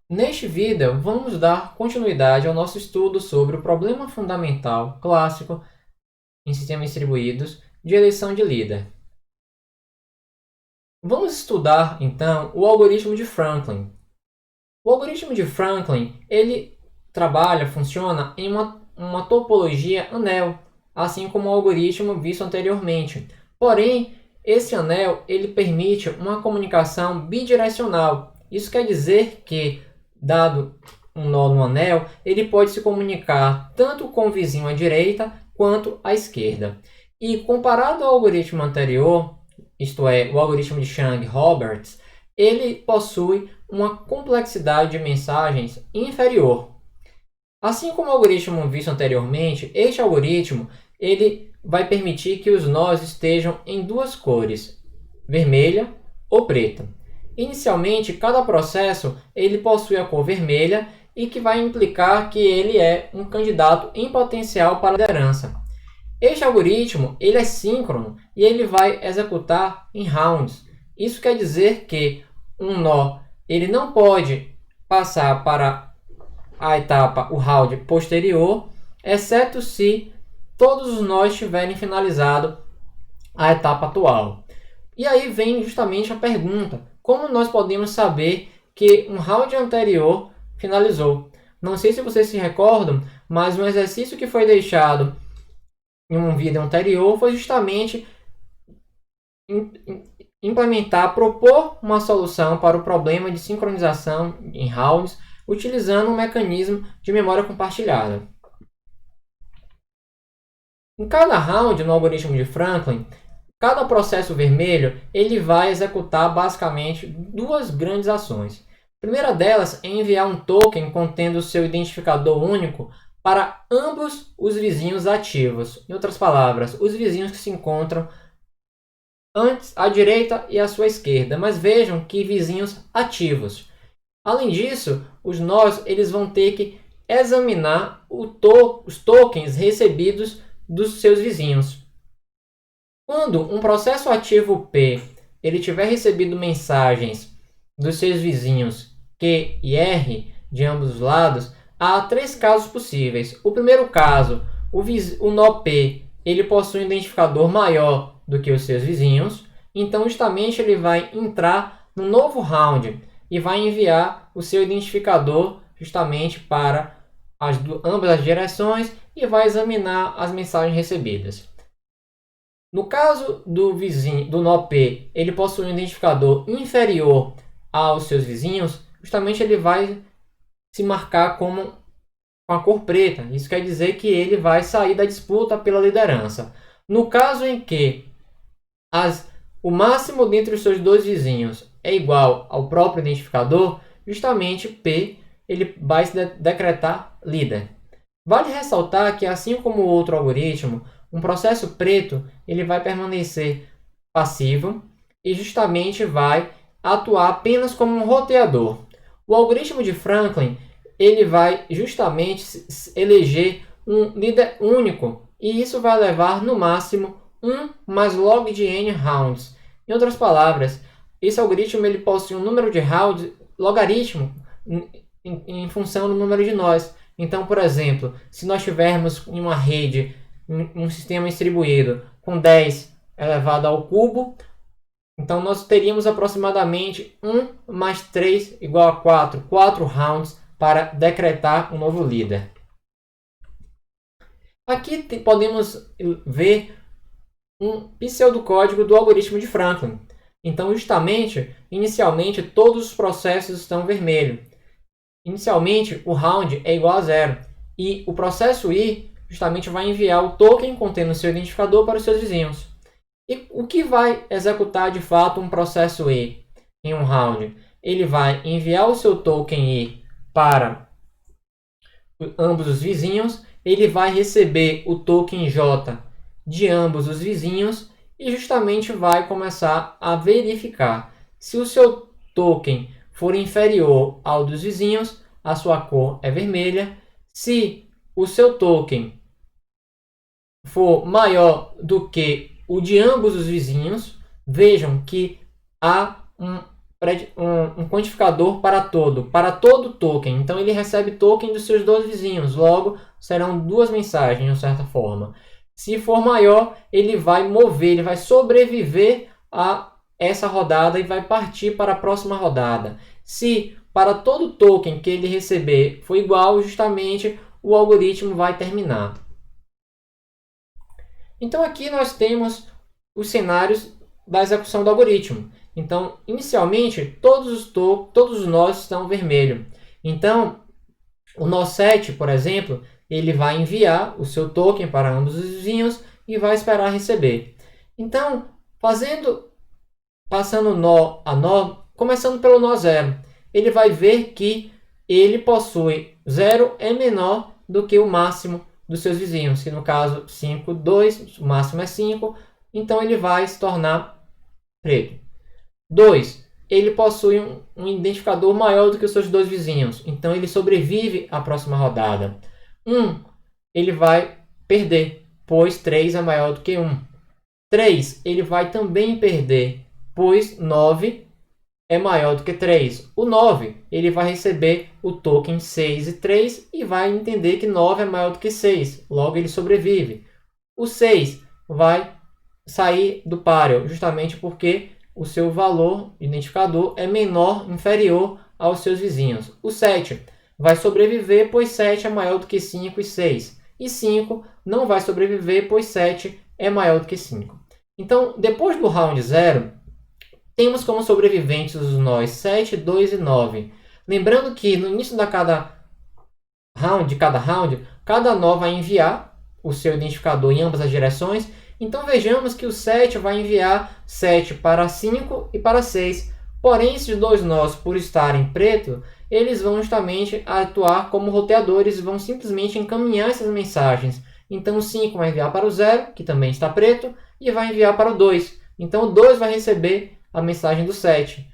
Neste vídeo, vamos dar continuidade ao nosso estudo sobre o problema fundamental clássico em sistemas distribuídos de eleição de líder. Vamos estudar, então, o algoritmo de Franklin. O algoritmo de Franklin, ele funciona em uma topologia anel, assim como o algoritmo visto anteriormente. Porém, esse anel ele permite uma comunicação bidirecional. Isso quer dizer que, dado um nó no anel, ele pode se comunicar tanto com o vizinho à direita quanto à esquerda. E comparado ao algoritmo anterior, isto é, o algoritmo de Chang-Roberts, ele possui uma complexidade de mensagens inferior. Assim como o algoritmo visto anteriormente, este algoritmo ele vai permitir que os nós estejam em duas cores, vermelha ou preta. Inicialmente, cada processo ele possui a cor vermelha e que vai implicar que ele é um candidato em potencial para a liderança. Este algoritmo ele é síncrono e ele vai executar em rounds. Isso quer dizer que um nó ele não pode passar para a etapa, o round posterior, exceto se todos os nós tiverem finalizado a etapa atual. E aí vem justamente a pergunta: como nós podemos saber que um round anterior finalizou? Não sei se vocês se recordam, mas um exercício que foi deixado em um vídeo anterior foi justamente propor uma solução para o problema de sincronização em rounds utilizando um mecanismo de memória compartilhada. Em cada round no algoritmo de Franklin, cada processo vermelho ele vai executar basicamente duas grandes ações. A primeira delas é enviar um token contendo seu identificador único para ambos os vizinhos ativos. Em outras palavras, os vizinhos que se encontram antes à direita e à sua esquerda, mas vejam que vizinhos ativos. Além disso, os nós eles vão ter que examinar os tokens recebidos dos seus vizinhos. Quando um processo ativo P ele tiver recebido mensagens dos seus vizinhos Q e R de ambos os lados, há três casos possíveis. O primeiro caso, o nó P ele possui um identificador maior do que os seus vizinhos, então justamente ele vai entrar no novo round e vai enviar o seu identificador justamente para ambas as direções e vai examinar as mensagens recebidas. No caso do vizinho, do nó P, ele possui um identificador inferior aos seus vizinhos, justamente ele vai se marcar com a cor preta. Isso quer dizer que ele vai sair da disputa pela liderança. No caso em que o máximo dentre os seus dois vizinhos é igual ao próprio identificador, justamente P ele vai se decretar líder. Vale ressaltar que, assim como o outro algoritmo, um processo preto ele vai permanecer passivo e justamente vai atuar apenas como um roteador. O algoritmo de Franklin ele vai justamente eleger um líder único e isso vai levar no máximo 1 mais log de n rounds. Em outras palavras, esse algoritmo ele possui um número de rounds logaritmo em função do número de nós. Então, por exemplo, se nós tivermos em uma rede, um sistema distribuído com 10 elevado ao cubo, então nós teríamos aproximadamente 1 mais 3 igual a 4 rounds para decretar um novo líder. Aqui podemos ver um pseudocódigo do algoritmo de Franklin. Então, justamente, inicialmente, todos os processos estão vermelhos. Inicialmente, o round é igual a 0. E o processo I justamente vai enviar o token contendo seu identificador para os seus vizinhos. E o que vai executar de fato um processo I em um round? Ele vai enviar o seu token I para ambos os vizinhos, ele vai receber o token J de ambos os vizinhos e justamente vai começar a verificar se o seu token for inferior ao dos vizinhos, a sua cor é vermelha. Se o seu token for maior do que o de ambos os vizinhos, vejam que há um quantificador para todo token. Então ele recebe token dos seus dois vizinhos, logo serão duas mensagens de certa forma. Se for maior, ele vai mover, ele vai sobreviver a essa rodada e vai partir para a próxima rodada. Se para todo token que ele receber for igual, justamente o algoritmo vai terminar. Então aqui nós temos os cenários da execução do algoritmo. Então, inicialmente, todos os nós estão vermelho. Então, o nó 7, por exemplo, ele vai enviar o seu token para ambos os vizinhos e vai esperar receber. Então, passando nó a nó, começando pelo nó 0, ele vai ver que ele possui 0 é menor do que o máximo dos seus vizinhos, que no caso 5, 2, o máximo é 5, então ele vai se tornar preto. 2. Ele possui um identificador maior do que os seus dois vizinhos, então ele sobrevive à próxima rodada. 1. Ele vai perder, pois 3 é maior do que 1. 3. Ele vai também perder, pois 9 é maior do que 3. O 9, ele vai receber o token 6 e 3 e vai entender que 9 é maior do que 6, logo ele sobrevive. O 6 vai sair do páreo, justamente porque o seu valor identificador é menor, inferior aos seus vizinhos. O 7 vai sobreviver, pois 7 é maior do que 5 e 6. E 5 não vai sobreviver, pois 7 é maior do que 5. Então, depois do round 0, temos como sobreviventes os nós 7, 2 e 9. Lembrando que no início de cada round, cada nó vai enviar o seu identificador em ambas as direções. Então vejamos que o 7 vai enviar 7 para 5 e para 6. Porém, esses dois nós, por estarem preto, eles vão justamente atuar como roteadores e vão simplesmente encaminhar essas mensagens. Então o 5 vai enviar para o 0, que também está preto, e vai enviar para o 2. Então o 2 vai receber a mensagem do 7.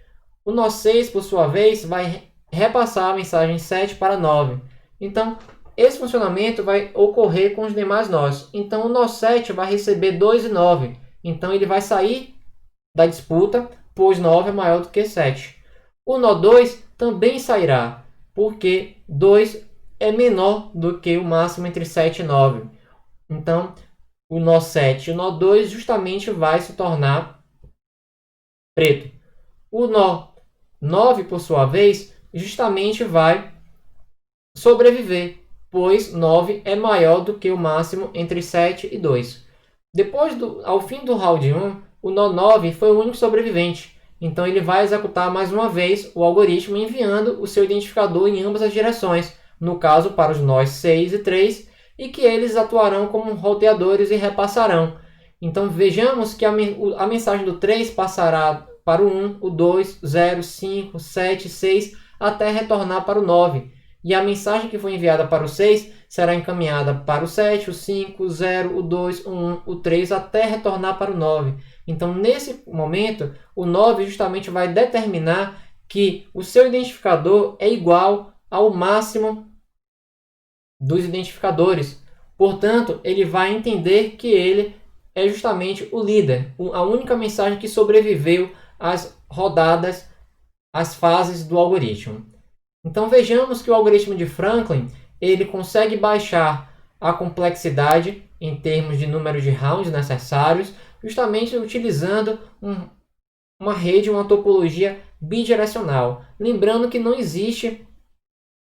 O nó 6, por sua vez, vai repassar a mensagem 7 para 9. Então, esse funcionamento vai ocorrer com os demais nós. Então, o nó 7 vai receber 2 e 9. Então, ele vai sair da disputa, pois 9 é maior do que 7. O nó 2 também sairá, porque 2 é menor do que o máximo entre 7 e 9. Então, o nó 7 e o nó 2 justamente vai se tornar preto. O nó 9, por sua vez, justamente vai sobreviver, pois 9 é maior do que o máximo entre 7 e 2. Ao fim do round 1, o nó 9 foi o único sobrevivente. Então ele vai executar mais uma vez o algoritmo enviando o seu identificador em ambas as direções, no caso para os nós 6 e 3, e que eles atuarão como roteadores e repassarão. Então vejamos que a mensagem do 3 passará para o 1, o 2, 0, 5, 7, 6, até retornar para o 9. E a mensagem que foi enviada para o 6 será encaminhada para o 7, o 5, o 0, o 2, o 1, o 3, até retornar para o 9. Então, nesse momento, o 9 justamente vai determinar que o seu identificador é igual ao máximo dos identificadores. Portanto, ele vai entender que ele é justamente o líder, a única mensagem que sobreviveu às rodadas, às fases do algoritmo. Então vejamos que o algoritmo de Franklin ele consegue baixar a complexidade em termos de número de rounds necessários, justamente utilizando uma rede, uma topologia bidirecional. Lembrando que não existe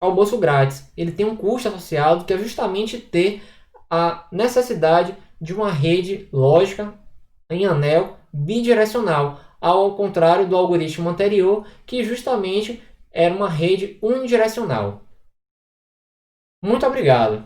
almoço grátis. Ele tem um custo associado que é justamente ter a necessidade de uma rede lógica em anel bidirecional, ao contrário do algoritmo anterior, que justamente era uma rede unidirecional. Muito obrigado.